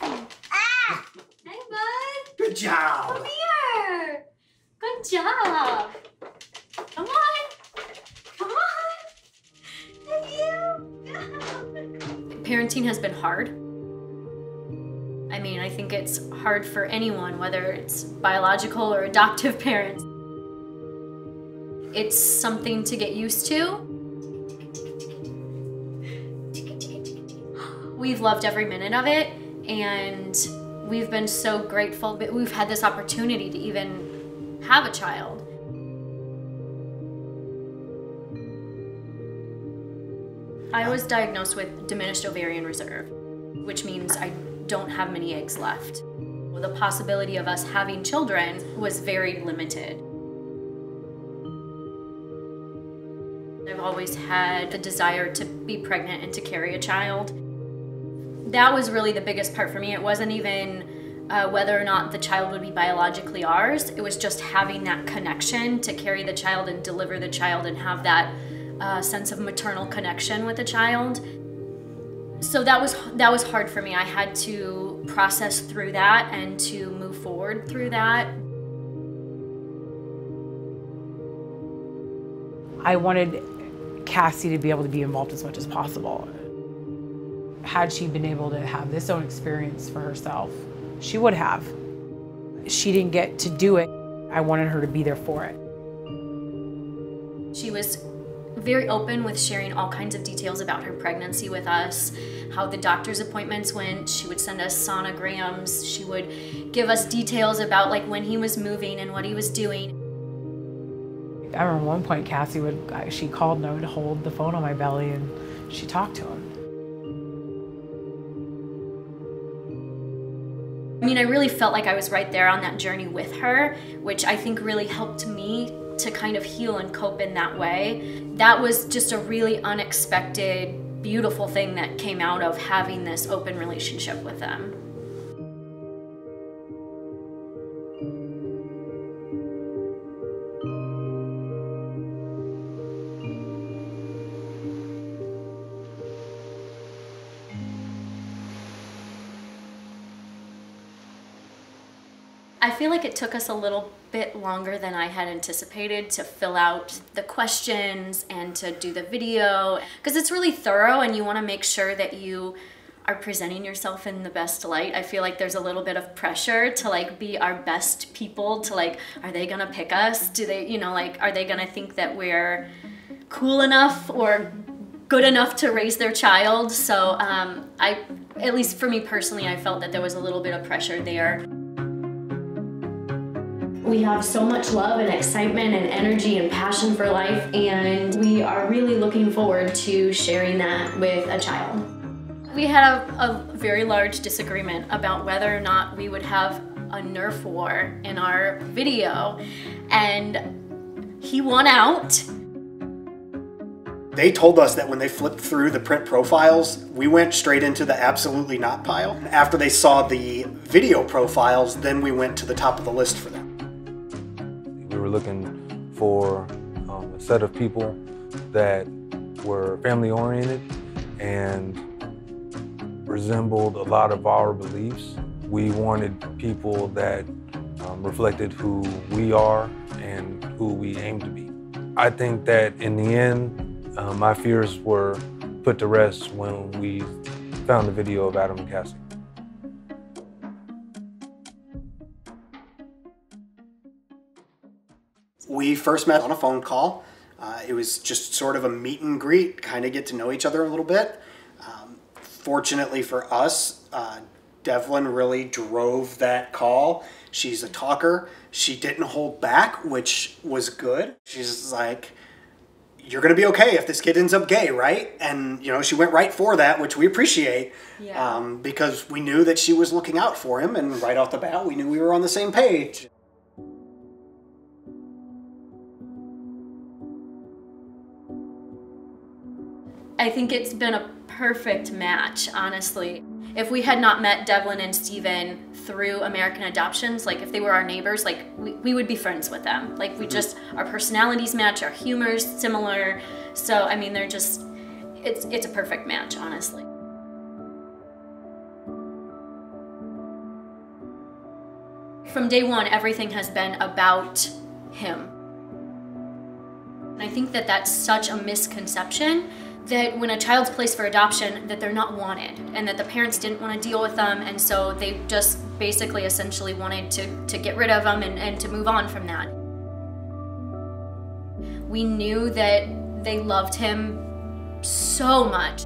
Ah! Hey, bud. Good job. Come here. Good job. Come on. Come on. Thank you. Parenting has been hard. I mean, I think it's hard for anyone, whether it's biological or adoptive parents. It's something to get used to. We've loved every minute of it, and we've been so grateful that we've had this opportunity to even have a child. I was diagnosed with diminished ovarian reserve, which means I don't have many eggs left. The possibility of us having children was very limited. I've always had the desire to be pregnant and to carry a child. That was really the biggest part for me. It wasn't even whether or not the child would be biologically ours. It was just having that connection to carry the child and deliver the child and have that sense of maternal connection with the child. So that was hard for me. I had to process through that and to move forward through that. I wanted Cassie to be able to be involved as much as possible. Had she been able to have this own experience for herself, she would have. She didn't get to do it. I wanted her to be there for it. She was very open with sharing all kinds of details about her pregnancy with us, how the doctor's appointments went. She would send us sonograms. She would give us details about like when he was moving and what he was doing. I remember one point she called and I would hold the phone on my belly and she talked to him. I mean, I really felt like I was right there on that journey with her, which I think really helped me to kind of heal and cope in that way. That was just a really unexpected, beautiful thing that came out of having this open relationship with them. I feel like it took us a little bit longer than I had anticipated to fill out the questions and to do the video, because it's really thorough and you want to make sure that you are presenting yourself in the best light. I feel like there's a little bit of pressure to like be our best people, to like, are they gonna pick us? Do they, you know, like, are they gonna think that we're cool enough or good enough to raise their child? So at least for me personally, I felt that there was a little bit of pressure there. We have so much love and excitement and energy and passion for life, and we are really looking forward to sharing that with a child. We had a very large disagreement about whether or not we would have a Nerf war in our video, and he won out. They told us that when they flipped through the print profiles, we went straight into the absolutely not pile. After they saw the video profiles, then we went to the top of the list for them. We were looking for a set of people that were family-oriented and resembled a lot of our beliefs. We wanted people that reflected who we are and who we aim to be. I think that in the end, my fears were put to rest when we found the video of Adam and Cassie. We first met on a phone call. It was just sort of a meet and greet, kind of get to know each other a little bit. Fortunately for us, Devlin really drove that call. She's a talker. She didn't hold back, which was good. She's like, you're gonna be okay if this kid ends up gay, right? And you know, she went right for that, which we appreciate. Yeah. Because we knew that she was looking out for him, and right off the bat, we knew we were on the same page. I think it's been a perfect match, honestly. If we had not met Devlin and Steven through American Adoptions, like if they were our neighbors, like we would be friends with them. Like we just, our personalities match, our humor's similar. So, I mean, they're just, it's a perfect match, honestly. From day one, everything has been about him. And I think that that's such a misconception, that when a child's placed for adoption, that they're not wanted and that the parents didn't want to deal with them, and so they just basically essentially wanted to get rid of them and to move on from that. We knew that they loved him so much.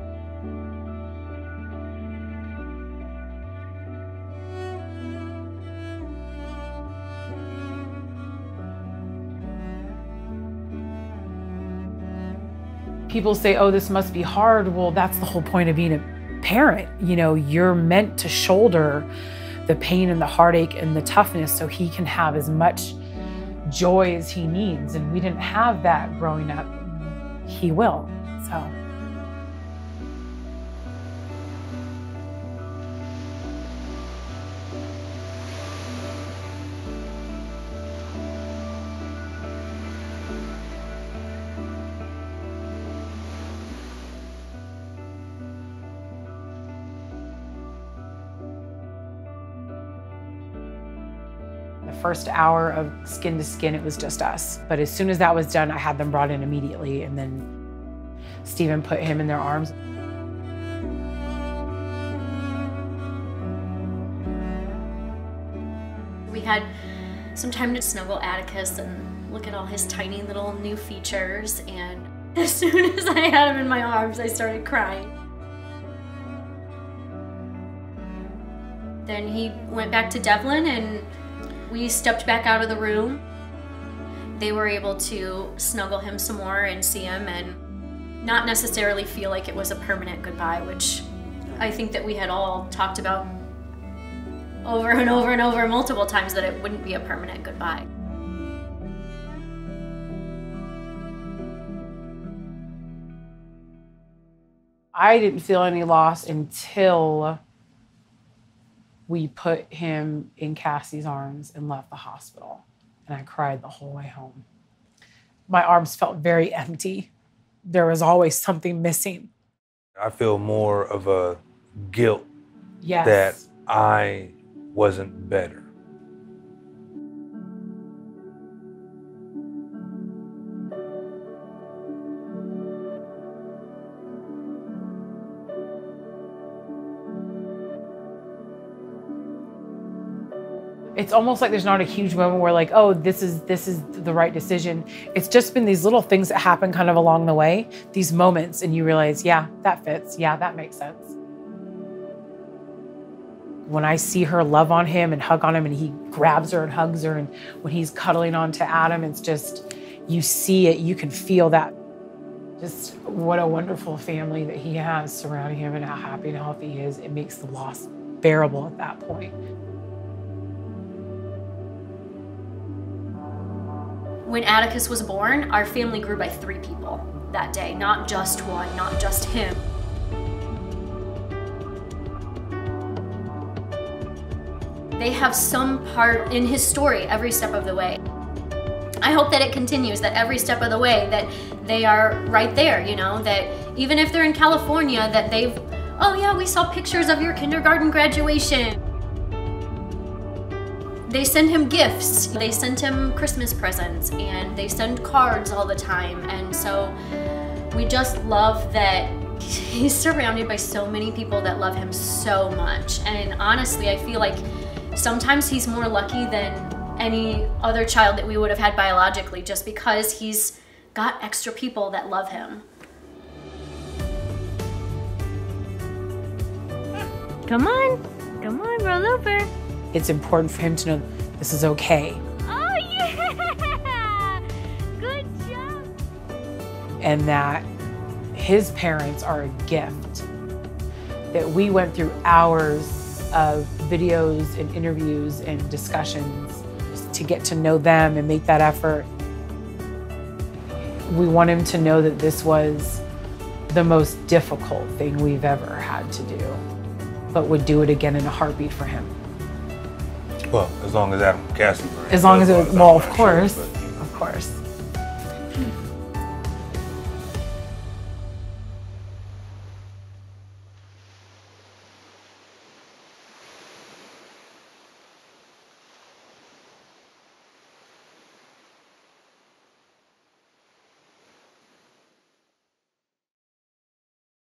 People say, oh, this must be hard. Well, that's the whole point of being a parent. You know, you're meant to shoulder the pain and the heartache and the toughness so he can have as much joy as he needs. And we didn't have that growing up. He will, so. The first hour of skin to skin, it was just us. But as soon as that was done, I had them brought in immediately, and then Stephen put him in their arms. We had some time to snuggle Atticus and look at all his tiny little new features, and as soon as I had him in my arms, I started crying. Then he went back to Devlin, and we stepped back out of the room. They were able to snuggle him some more and see him and not necessarily feel like it was a permanent goodbye, which I think that we had all talked about over and over and over multiple times, that it wouldn't be a permanent goodbye. I didn't feel any loss until we put him in Cassie's arms and left the hospital. And I cried the whole way home. My arms felt very empty. There was always something missing. I feel more of a guilt Yes. that I wasn't better. It's almost like there's not a huge moment where like, oh, this is the right decision. It's just been these little things that happen kind of along the way, these moments, and you realize, yeah, that fits. Yeah, that makes sense. When I see her love on him and hug on him, and he grabs her and hugs her, and when he's cuddling onto Adam, it's just, you see it, you can feel that. Just what a wonderful family that he has surrounding him, and how happy and healthy he is. It makes the loss bearable at that point. When Atticus was born, our family grew by 3 people that day, not just one, not just him. They have some part in his story every step of the way. I hope that it continues, that every step of the way that they are right there, you know, that even if they're in California, that they've, oh yeah, we saw pictures of your kindergarten graduation. They send him gifts, they send him Christmas presents, and they send cards all the time. And so we just love that he's surrounded by so many people that love him so much. And honestly, I feel like sometimes he's more lucky than any other child that we would have had biologically, just because he's got extra people that love him. Come on, roll over. It's important for him to know this is okay. Oh yeah, good job. And that his parents are a gift. That we went through hours of videos and interviews and discussions to get to know them and make that effort. We want him to know that this was the most difficult thing we've ever had to do, but would do it again in a heartbeat for him. Well, as long as Adam and Cassie were. As long as it was, well, of course.